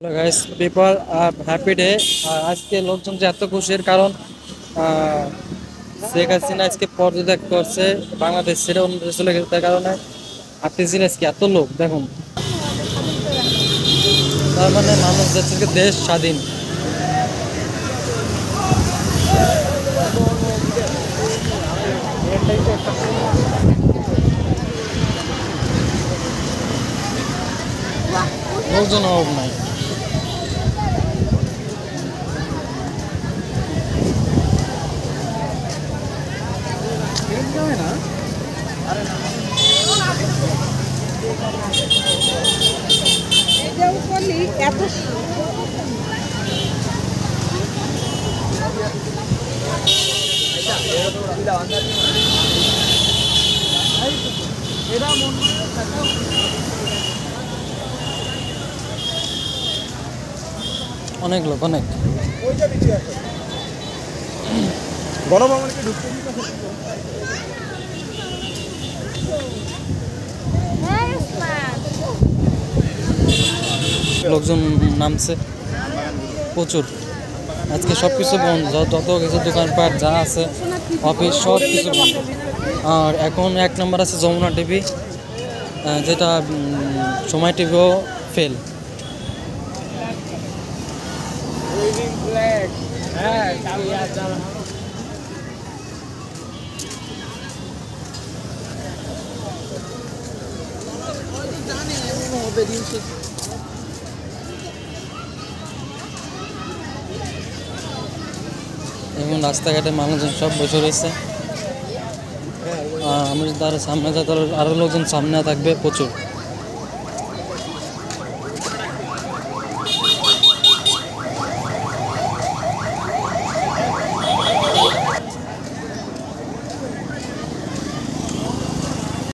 Hello guys people happy day. আজকে লোকজন যে এত খুশির কারণ আহ, শেখ হাসিনা আজকে পদত্যাগ করছে, বাংলাদেশ ছেড়ে অন্য দেশে চলে গেছে। তার কারণে আপনি জানেন আজকে এত লোক দেখুন, তার মানে মানুষ যাচ্ছে আজকে দেশ স্বাধীন। লোকজন অভাব নাই। এত অনেক লোক অনেক। গণভবনকে ঢুকতে লোকজন নামছে প্রচুর। আজকে সব কিছু বন্ধ, যত কিছু দোকানপাট যা আছে, অফিস সব কিছু বন্ধ। আর এখন এক নম্বর আছে যমুনা টিভি, যেটা সময় টিভিও ফেল। এবং রাস্তাঘাটে মানুষজন সব বসে রয়েছে। আমি তার সামনে যাতে আরো লোকজন সামনে থাকবে প্রচুর।